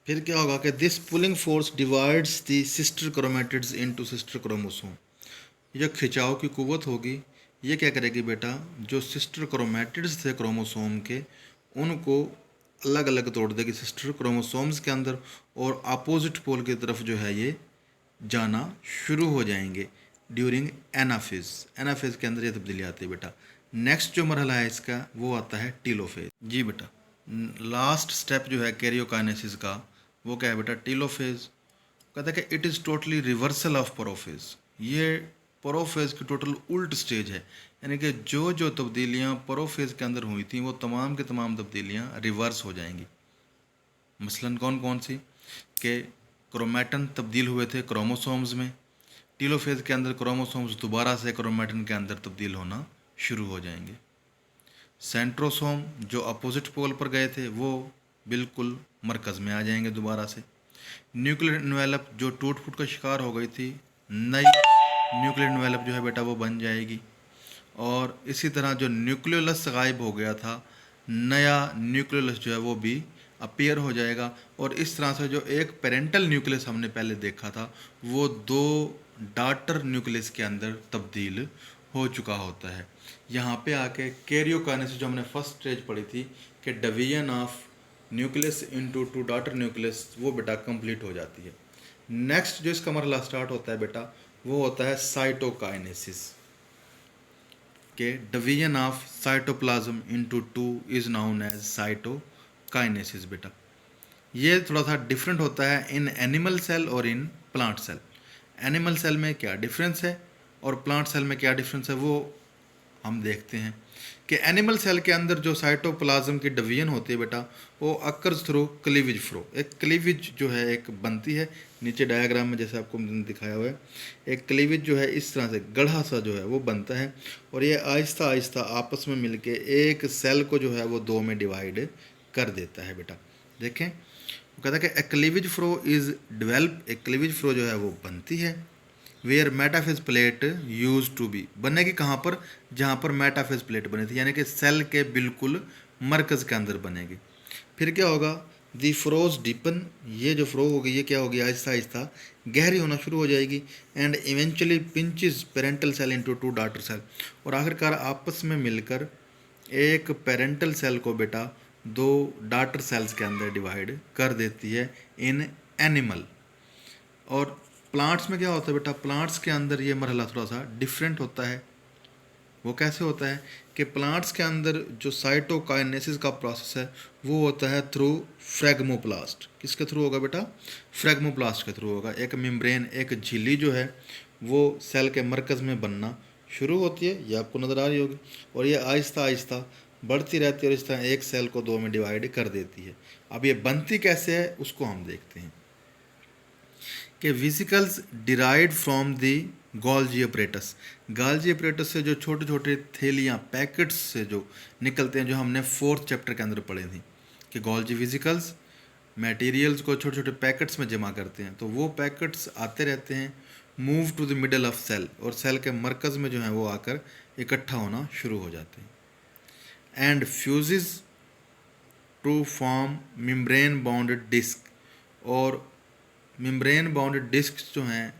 फिर क्या होगा कि this pulling force divides the sister chromatids into sister chromosome. ये जो खिंचाव की कुव्वत होगी ये क्या करेगी बेटा, जो सिस्टर क्रोमेटिड्स थे क्रोमोसोम के उनको अलग अलग तोड़ देगी सिस्टर क्रोमोसोम्स के अंदर, और अपोजिट पोल की तरफ जो है ये जाना शुरू हो जाएंगे ड्यूरिंग एनाफेज। एनाफेज के अंदर ये तब्दीली आती है बेटा। नेक्स्ट जो मरहला है इसका वो आता है टीलोफेज। जी बेटा, लास्ट स्टेप जो है कैरियोकाइनेसिस का वो क्या है बेटा, टीलोफेज। कहता है कि it is totally reversal of prophase. ये प्रोफेज की टोटल उल्ट स्टेज है, यानी कि जो जो तब्दीलियाँ प्रोफेज के अंदर हुई थी वो तमाम की तमाम तब्दीलियाँ रिवर्स हो जाएंगी। मसलन कौन कौन सी, कि क्रोमेटन तब्दील हुए थे क्रोमोसोम्स में, टीलोफेज के अंदर क्रोमोसोम्स दोबारा से क्रोमेटन के अंदर तब्दील होना शुरू हो जाएंगे। सेंट्रोसोम जो अपोजिट पोल पर गए थे वो बिल्कुल मरकज़ में आ जाएंगे दोबारा से। न्यूक्लियर इन्वेलप जो टूट फूट का शिकार हो गई थी, नई न्यूक्लियर इन्वेलप जो है बेटा वो बन जाएगी। और इसी तरह जो न्यूक्लियोलस गायब हो गया था, नया न्यूक्लियोलस जो है वो भी अपीयर हो जाएगा। और इस तरह से जो एक पेरेंटल न्यूक्लियस हमने पहले देखा था वो दो डाटर न्यूक्लियस के अंदर तब्दील हो चुका होता है। यहाँ पे आके कैरियोकाइनेसिस जो हमने फर्स्ट स्टेज पढ़ी थी कि division of nucleus into two daughter nucleus, वो बेटा कंप्लीट हो जाती है। नेक्स्ट जो इसका मरहला स्टार्ट होता है बेटा वो होता है साइटोकाइनेसिस, के division of cytoplasm into two is known as cytokinesis. बेटा ये थोड़ा सा डिफरेंट होता है इन एनिमल सेल और in plant cell. Animal cell में क्या डिफरेंस है और प्लांट सेल में क्या डिफरेंस है वो हम देखते हैं। कि एनिमल सेल के अंदर जो साइटोप्लाज्म की डिवीजन होती है बेटा वो अकर्स थ्रू क्लीवेज फ्लो। एक क्लीवेज जो है एक बनती है, नीचे डायग्राम में जैसे आपको दिखाया हुआ है, एक क्लीवेज जो है इस तरह से गढ़ा सा जो है वो बनता है, और ये आहिस्ता आहिस्ता आपस में मिलके एक सेल को जो है वो दो में डिवाइड कर देता है बेटा। देखें वो कहता है कि a cleavage furrow is develop, एक क्लीवेज फ्लो जो है वो बनती है where metaphase plate used to be, बनेगी कहाँ पर, जहाँ पर मेटाफेज प्लेट बनी थी, यानी कि सेल के बिल्कुल मरकज़ के अंदर बनेगी। फिर क्या होगा, दी फ्रोज डीपन, ये जो फ्रो होगी ये क्या होगी आहिस्ता आहिस्ता गहरी होना शुरू हो जाएगी। And eventually pinches parental cell into two daughter cell, और आखिरकार आपस में मिलकर एक पेरेंटल सेल को बेटा दो डाटर सेल्स के अंदर डिवाइड कर देती है इन एनिमल। और प्लांट्स में क्या होता है बेटा, प्लांट्स के अंदर ये मरहला थोड़ा सा डिफरेंट होता है। वो कैसे होता है कि प्लांट्स के अंदर जो साइटोकाइनेसिस का प्रोसेस है वो होता है थ्रू फ्रेगमोप्लास्ट। किसके थ्रू होगा बेटा, फ्रेगमोप्लास्ट के थ्रू होगा। एक मेम्ब्रेन, एक झिल्ली जो है वो सेल के मरकज़ में बनना शुरू होती है, ये आपको नज़र आ रही होगी, और ये आहिस्ता आहिस्ता बढ़ती रहती है और इस तरह एक सेल को दो में डिवाइड कर देती है। अब ये बनती कैसे है उसको हम देखते हैं कि vesicles derived from the Golgi apparatus. Golgi apparatus से जो छोटे छोटे थैलियाँ पैकेट्स से जो निकलते हैं, जो हमने फोर्थ चैप्टर के अंदर पढ़े थी कि गोल्जी वेसिकल्स मटेरियल्स को छोटे छोटे पैकेट्स में जमा करते हैं, तो वो पैकेट्स आते रहते हैं move to the middle of cell, और सेल के मरकज़ में जो है वो आकर इकट्ठा होना शुरू हो जाते हैं। And fuses to form membrane bounded disc, और मेम्ब्रेन बाउंडेड डिस्क जो हैं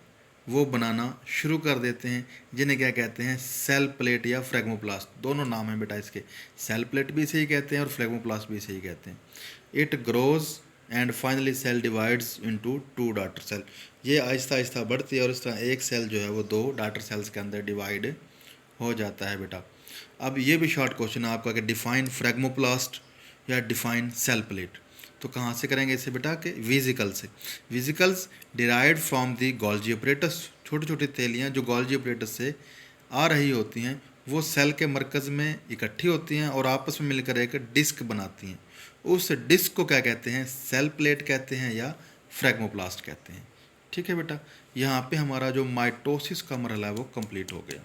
वो बनाना शुरू कर देते हैं, जिन्हें क्या कहते हैं, सेल प्लेट या फ्रेगमोप्लास्ट। दोनों नाम हैं बेटा इसके, सेल प्लेट भी इसे ही कहते हैं और फ्रेगमोप्लास्ट भी इसे ही कहते हैं। It grows and finally cell divides into two daughter cell. ये आहिस्ता आहिस्ता बढ़ती है और इस तरह एक सेल जो है वो दो डाटर सेल्स के अंदर डिवाइड हो जाता है बेटा। अब ये भी शॉर्ट क्वेश्चन है आपका कि डिफाइन फ्रेगमोप्लास्ट या डिफाइन सेल प्लेट, तो कहाँ से करेंगे इसे बेटा, कि वेसिकल से। Vesicles derived from the Golgi apparatus, छोटी छोटी थैलियाँ जो गोल्जी अपरेटस से आ रही होती हैं वो सेल के मरकज़ में इकट्ठी होती हैं और आपस में मिलकर एक डिस्क बनाती हैं। उस डिस्क को क्या कहते हैं, सेल प्लेट कहते हैं या फ्रेगमोप्लास्ट कहते हैं। ठीक है बेटा, यहाँ पे हमारा जो माइटोसिस का मरहला है वो कंप्लीट हो गया।